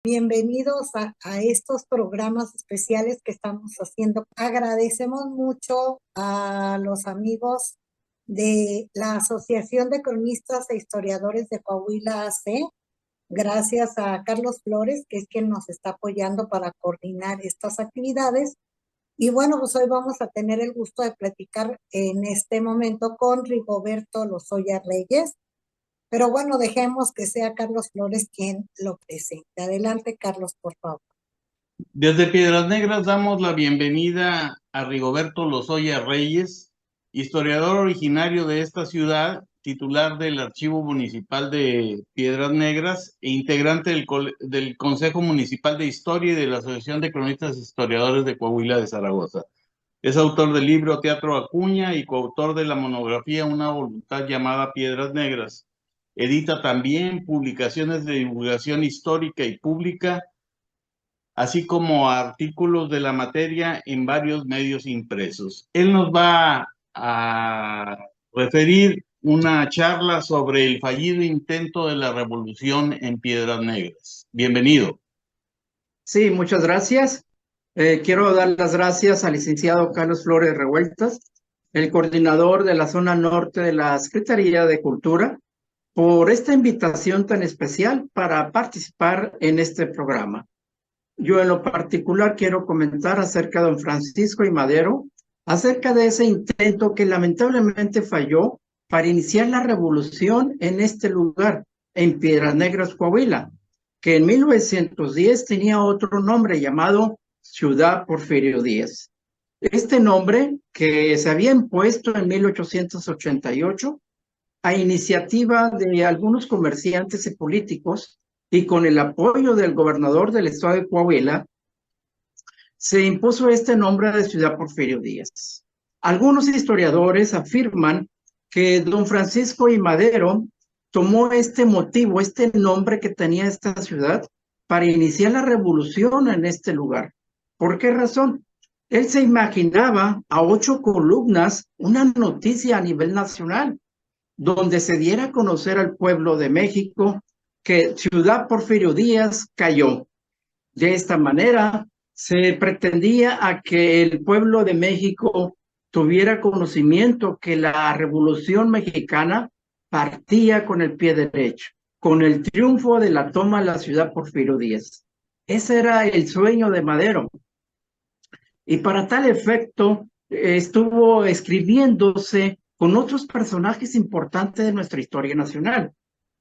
bienvenidos a estos programas especiales que estamos haciendo. Agradecemos mucho a los amigos de la Asociación de Cronistas e Historiadores de Coahuila AC, gracias a Carlos Flores, que es quien nos está apoyando para coordinar estas actividades. Y bueno, pues hoy vamos a tener el gusto de platicar en este momento con Rigoberto Lozoya Reyes. Pero bueno, dejemos que sea Carlos Flores quien lo presente. Adelante, Carlos, por favor. Desde Piedras Negras damos la bienvenida a Rigoberto Lozoya Reyes, historiador originario de esta ciudad, titular del Archivo Municipal de Piedras Negras e integrante del Consejo Municipal de Historia y de la Asociación de Cronistas e Historiadores de Coahuila de Zaragoza. Es autor del libro Teatro Acuña y coautor de la monografía Una voluntad llamada Piedras Negras. Edita también publicaciones de divulgación histórica y pública, así como artículos de la materia en varios medios impresos. Él nos va a referir una charla sobre el fallido intento de la revolución en Piedras Negras. Bienvenido. Sí, muchas gracias. Quiero dar las gracias al licenciado Carlos Flores Revueltas, el coordinador de la zona norte de la Secretaría de Cultura, por esta invitación tan especial para participar en este programa. Yo en lo particular quiero comentar acerca de don Francisco I. Madero, acerca de ese intento que lamentablemente falló para iniciar la revolución en este lugar, en Piedras Negras, Coahuila, que en 1910 tenía otro nombre llamado Ciudad Porfirio Díaz. Este nombre que se había impuesto en 1888 a iniciativa de algunos comerciantes y políticos y con el apoyo del gobernador del estado de Coahuila, se impuso este nombre de Ciudad Porfirio Díaz. Algunos historiadores afirman que don Francisco I. Madero tomó este motivo, este nombre que tenía esta ciudad para iniciar la revolución en este lugar. ¿Por qué razón? Él se imaginaba a 8 columnas una noticia a nivel nacional, donde se diera a conocer al pueblo de México que Ciudad Porfirio Díaz cayó. De esta manera se pretendía a que el pueblo de México tuviera conocimiento que la Revolución Mexicana partía con el pie derecho, con el triunfo de la toma de la ciudad Porfirio Díaz. Ese era el sueño de Madero. Y para tal efecto estuvo escribiéndose con otros personajes importantes de nuestra historia nacional.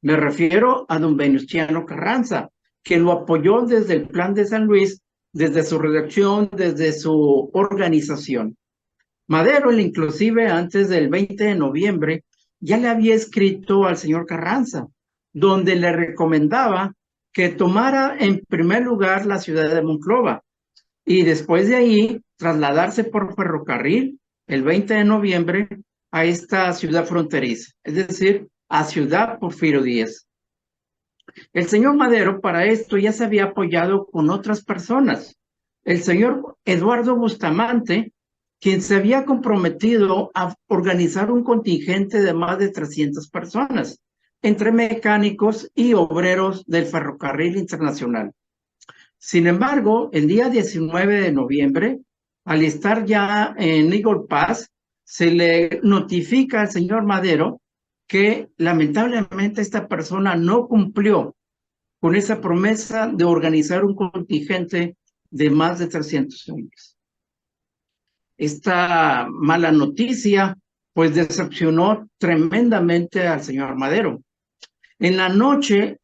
Me refiero a don Venustiano Carranza, que lo apoyó desde el Plan de San Luis, desde su redacción, desde su organización. Madero, inclusive antes del 20 de noviembre, ya le había escrito al señor Carranza, donde le recomendaba que tomara en primer lugar la ciudad de Monclova y después de ahí trasladarse por ferrocarril el 20 de noviembre a esta ciudad fronteriza, es decir, a Ciudad Porfirio Díaz. El señor Madero para esto ya se había apoyado con otras personas. El señor Eduardo Bustamante, quien se había comprometido a organizar un contingente de más de 300 personas, entre mecánicos y obreros del ferrocarril internacional. Sin embargo, el día 19 de noviembre, al estar ya en Eagle Pass, se le notifica al señor Madero que lamentablemente esta persona no cumplió con esa promesa de organizar un contingente de más de 300 hombres. Esta mala noticia pues decepcionó tremendamente al señor Madero. En la noche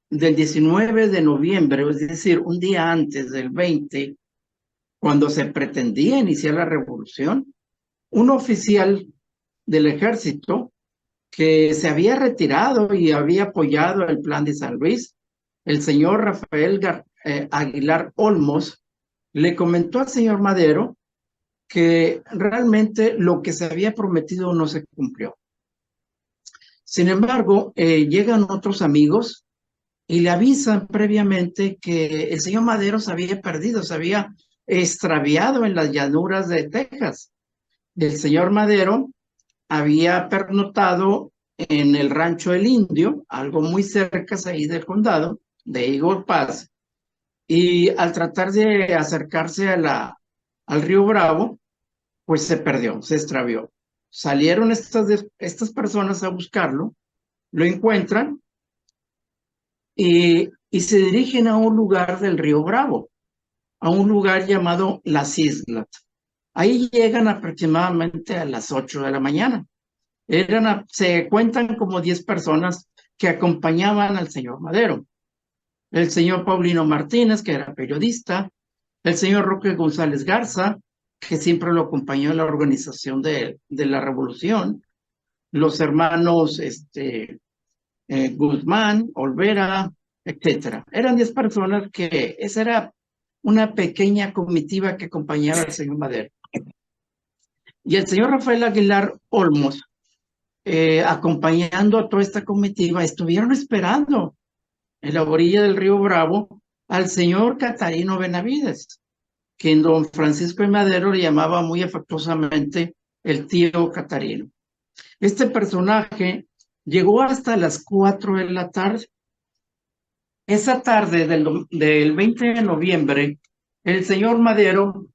del 19 de noviembre, es decir, un día antes del 20, cuando se pretendía iniciar la revolución, un oficial del ejército que se había retirado y había apoyado el Plan de San Luis, el señor Rafael Aguilar Olmos, le comentó al señor Madero que realmente lo que se había prometido no se cumplió. Sin embargo, llegan otros amigos y le avisan previamente que el señor Madero se había perdido, se había extraviado en las llanuras de Texas. El señor Madero había pernoctado en el rancho El Indio, algo muy cerca ahí del condado de Eagle Pass, y al tratar de acercarse al río Bravo, pues se perdió, se extravió. Salieron estas personas a buscarlo, lo encuentran y se dirigen a un lugar del río Bravo, a un lugar llamado Las Islas. Ahí llegan aproximadamente a las 8 de la mañana. Se cuentan como 10 personas que acompañaban al señor Madero. El señor Paulino Martínez, que era periodista, el señor Roque González Garza, que siempre lo acompañó en la organización de la revolución, los hermanos Guzmán, Olvera, etcétera. Eran 10 personas que esa era una pequeña comitiva que acompañaba al señor Madero. Y el señor Rafael Aguilar Olmos, acompañando a toda esta comitiva, estuvieron esperando en la orilla del río Bravo al señor Catarino Benavides, quien don Francisco I. Madero le llamaba muy afectuosamente el tío Catarino. Este personaje llegó hasta las 4 de la tarde. Esa tarde del 20 de noviembre, el señor Madero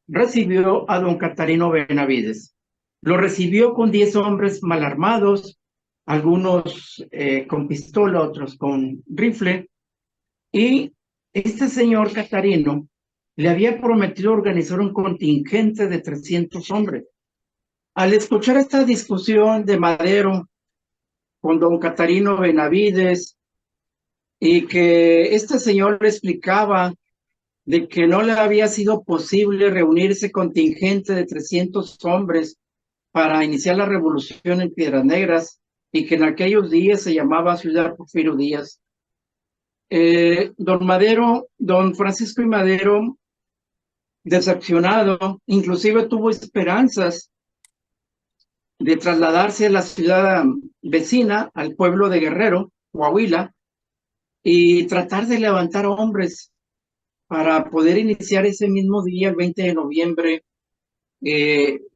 recibió a don Catarino Benavides. Lo recibió con 10 hombres mal armados, algunos con pistola, otros con rifle, y este señor Catarino le había prometido organizar un contingente de 300 hombres. Al escuchar esta discusión de Madero con don Catarino Benavides y que este señor le explicaba de que no le había sido posible reunirse contingente de 300 hombres para iniciar la revolución en Piedras Negras y que en aquellos días se llamaba Ciudad Porfirio Díaz. Don Francisco I. Madero, decepcionado, inclusive tuvo esperanzas de trasladarse a la ciudad vecina, al pueblo de Guerrero, Coahuila, y tratar de levantar hombres para poder iniciar ese mismo día, el 20 de noviembre,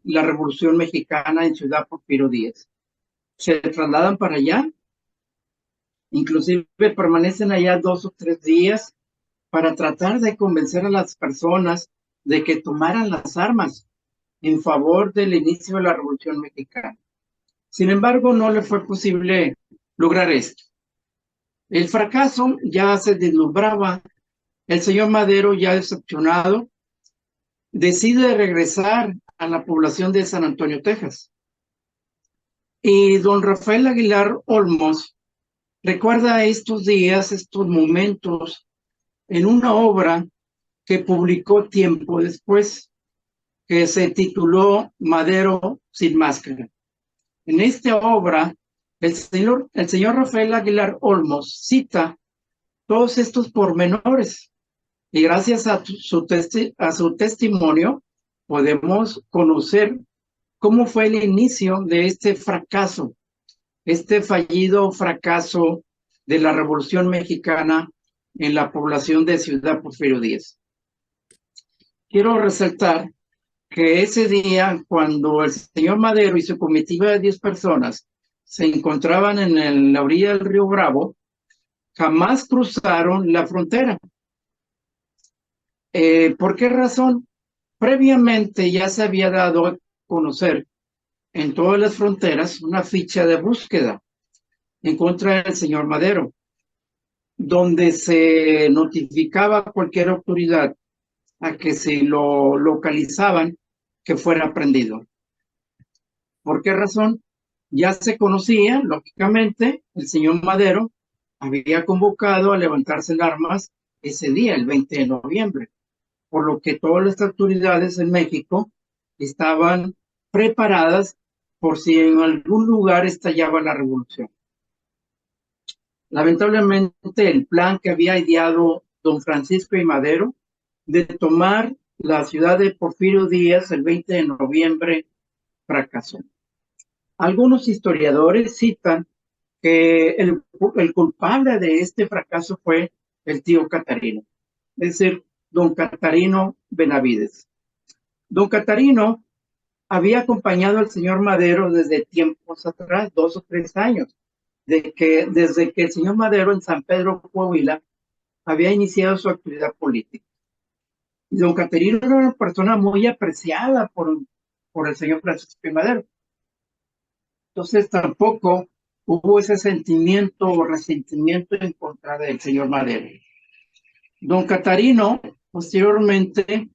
la Revolución Mexicana en Ciudad Porfirio Díaz. Se trasladan para allá, inclusive permanecen allá 2 o 3 días para tratar de convencer a las personas de que tomaran las armas en favor del inicio de la Revolución Mexicana. Sin embargo, no le fue posible lograr esto. El fracaso ya se deslumbraba. El señor Madero, ya decepcionado, decide regresar a la población de San Antonio, Texas. Y don Rafael Aguilar Olmos recuerda estos días, estos momentos, en una obra que publicó tiempo después, que se tituló Madero sin máscara. En esta obra, el señor Rafael Aguilar Olmos cita todos estos pormenores y gracias a su testimonio podemos conocer cómo fue el inicio de este fracaso, este fallido fracaso de la Revolución Mexicana en la población de Ciudad Porfirio Díaz. Quiero resaltar que ese día, cuando el señor Madero y su comitiva de 10 personas se encontraban en la orilla del río Bravo, jamás cruzaron la frontera. ¿Por qué razón? Previamente ya se había dado a conocer en todas las fronteras una ficha de búsqueda en contra del señor Madero, donde se notificaba a cualquier autoridad a que si lo localizaban, que fuera prendido. ¿Por qué razón? Ya se conocía, lógicamente, el señor Madero había convocado a levantarse en armas ese día, el 20 de noviembre, por lo que todas las autoridades en México estaban preparadas por si en algún lugar estallaba la revolución. Lamentablemente, el plan que había ideado don Francisco I. Madero de tomar la ciudad de Porfirio Díaz el 20 de noviembre fracasó. Algunos historiadores citan que el culpable de este fracaso fue el tío Catarino, es decir, don Catarino Benavides. Don Catarino había acompañado al señor Madero desde tiempos atrás, 2 o 3 años, desde que el señor Madero en San Pedro, Coahuila, había iniciado su actividad política. Y don Caterino era una persona muy apreciada por el señor Francisco I. Madero. Entonces tampoco hubo ese sentimiento o resentimiento en contra del señor Madero. Don Catarino posteriormente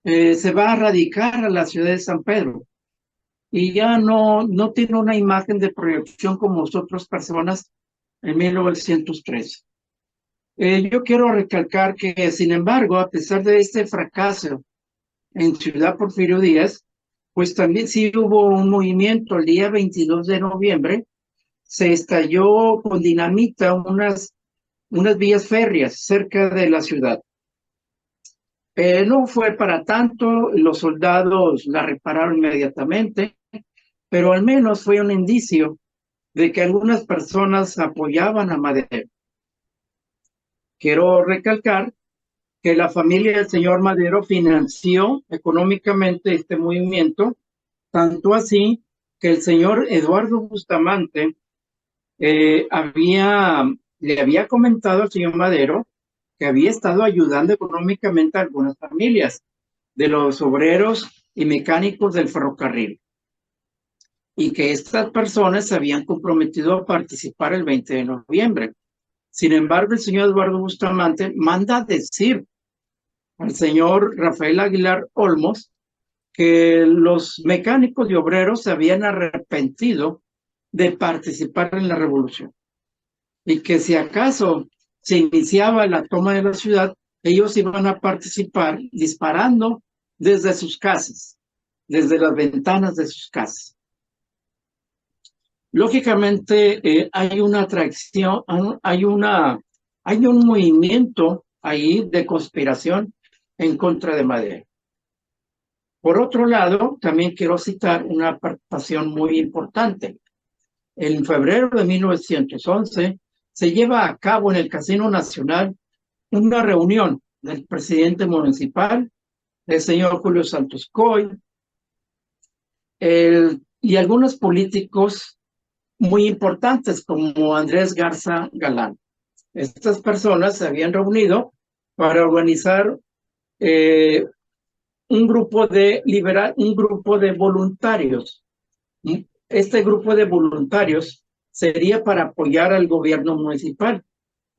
se va a radicar a la ciudad de San Pedro y ya no tiene una imagen de proyección como otras personas en 1913. Yo quiero recalcar que, sin embargo, a pesar de este fracaso en Ciudad Porfirio Díaz, pues también sí hubo un movimiento el día 22 de noviembre, se estalló con dinamita unas vías férreas cerca de la ciudad. No fue para tanto, los soldados la repararon inmediatamente, pero al menos fue un indicio de que algunas personas apoyaban a Madero. Quiero recalcar que la familia del señor Madero financió económicamente este movimiento, tanto así que el señor Eduardo Bustamante le había comentado al señor Madero que había estado ayudando económicamente a algunas familias de los obreros y mecánicos del ferrocarril, y que estas personas se habían comprometido a participar el 20 de noviembre. Sin embargo, el señor Eduardo Bustamante manda decir al señor Rafael Aguilar Olmos que los mecánicos y obreros se habían arrepentido de participar en la revolución y que si acaso se iniciaba la toma de la ciudad, ellos iban a participar disparando desde sus casas, desde las ventanas de sus casas. Lógicamente hay una atracción, hay un movimiento ahí de conspiración en contra de Madero. Por otro lado, también quiero citar una participación muy importante. En febrero de 1911 se lleva a cabo en el Casino Nacional una reunión del presidente municipal, el señor Julio Santos Coy, y algunos políticos muy importantes como Andrés Garza Galán. Estas personas se habían reunido para organizar un grupo de voluntarios. Este grupo de voluntarios sería para apoyar al gobierno municipal.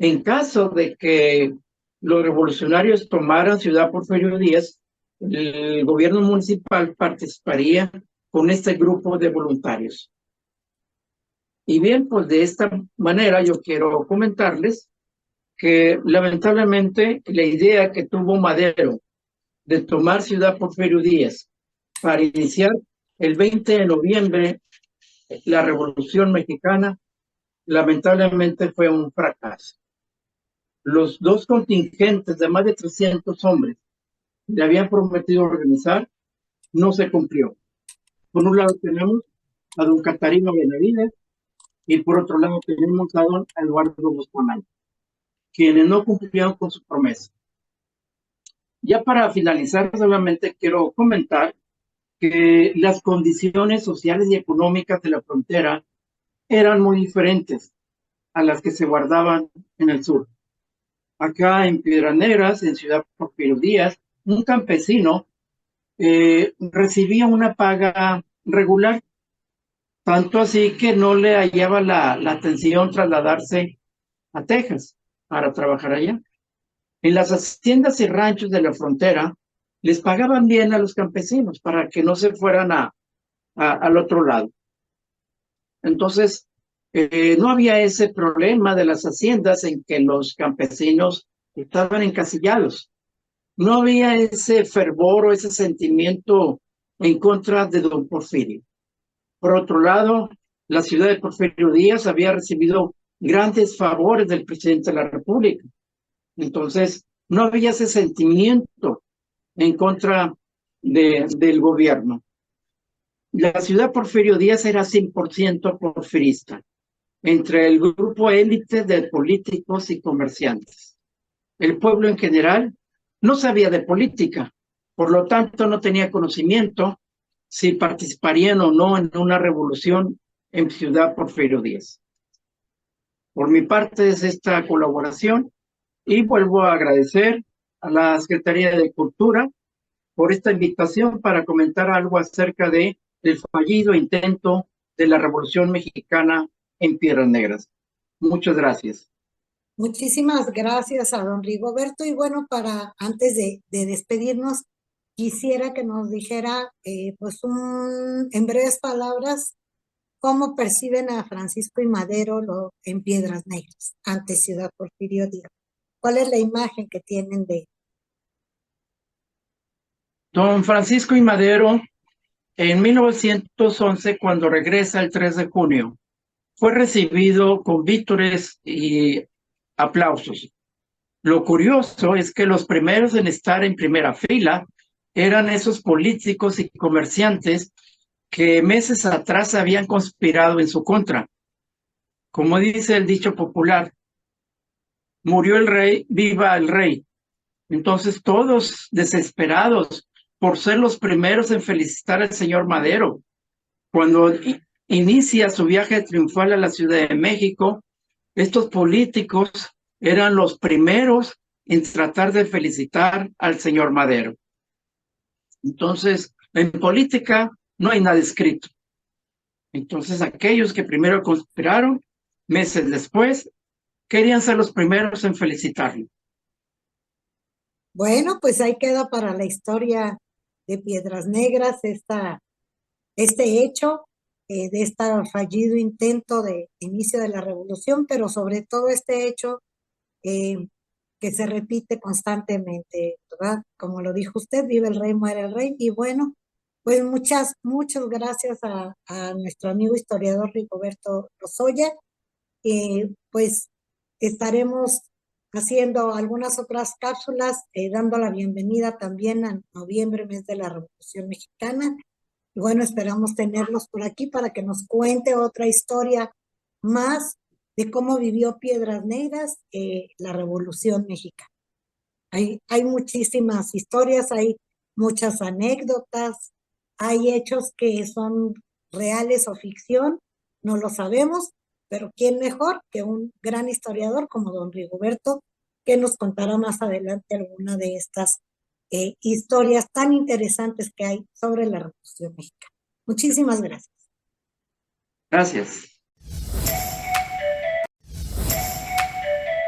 En caso de que los revolucionarios tomaran Ciudad Porfirio Díaz, el gobierno municipal participaría con este grupo de voluntarios. Y bien, pues de esta manera yo quiero comentarles que lamentablemente la idea que tuvo Madero de tomar Ciudad Porfirio Díaz para iniciar el 20 de noviembre la Revolución Mexicana, lamentablemente fue un fracaso. Los dos contingentes de más de 300 hombres que le habían prometido organizar no se cumplió. Por un lado tenemos a don Catarino Benavides y por otro lado tenemos a don Eduardo Bustamante, quienes no cumplieron con su promesa. Ya para finalizar, solamente quiero comentar que las condiciones sociales y económicas de la frontera eran muy diferentes a las que se guardaban en el sur. Acá en Piedras Negras, en Ciudad Porfirio Díaz, un campesino recibía una paga regular, tanto así que no le hallaba la atención trasladarse a Texas para trabajar allá. En las haciendas y ranchos de la frontera les pagaban bien a los campesinos para que no se fueran al otro lado. Entonces, no había ese problema de las haciendas en que los campesinos estaban encasillados. No había ese fervor o ese sentimiento en contra de don Porfirio. Por otro lado, la ciudad de Porfirio Díaz había recibido grandes favores del presidente de la República. Entonces, no había ese sentimiento en contra del gobierno. La ciudad Porfirio Díaz era 100% porfirista, entre el grupo élite de políticos y comerciantes. El pueblo en general no sabía de política, por lo tanto no tenía conocimiento si participarían o no en una revolución en Ciudad Porfirio Díaz. Por mi parte es esta colaboración Y vuelvo a agradecer a la Secretaría de Cultura por esta invitación para comentar algo acerca del fallido intento de la Revolución Mexicana en Piedras Negras. Muchas gracias. Muchísimas gracias a don Rigoberto. Y bueno, antes de despedirnos, quisiera que nos dijera, pues, en breves palabras, cómo perciben a Francisco I. Madero en Piedras Negras, ante Ciudad Porfirio Díaz. ¿Cuál es la imagen que tienen de él? Don Francisco I. Madero, en 1911, cuando regresa el 3 de junio, fue recibido con vítores y aplausos. Lo curioso es que los primeros en estar en primera fila eran esos políticos y comerciantes que meses atrás habían conspirado en su contra. Como dice el dicho popular, murió el rey, viva el rey. Entonces todos desesperados por ser los primeros en felicitar al señor Madero. Cuando inicia su viaje triunfal a la Ciudad de México, estos políticos eran los primeros en tratar de felicitar al señor Madero. Entonces, en política no hay nada escrito. Entonces, aquellos que primero conspiraron, meses después, querían ser los primeros en felicitarlo. Bueno, pues ahí queda para la historia de Piedras Negras este hecho, de este fallido intento de inicio de la revolución, pero sobre todo este hecho que se repite constantemente, ¿verdad? Como lo dijo usted, vive el rey, muere el rey. Y bueno, pues muchas gracias a nuestro amigo historiador Rigoberto Lozoya. Pues estaremos haciendo algunas otras cápsulas, dando la bienvenida también a noviembre, mes de la Revolución Mexicana. Y bueno, esperamos tenerlos por aquí para que nos cuente otra historia más de cómo vivió Piedras Negras la Revolución Mexicana. Hay muchísimas historias, hay muchas anécdotas, hay hechos que son reales o ficción, no lo sabemos, pero ¿quién mejor que un gran historiador como don Rigoberto, que nos contará más adelante alguna de estas historias tan interesantes que hay sobre la Revolución Mexicana? Muchísimas gracias. Gracias.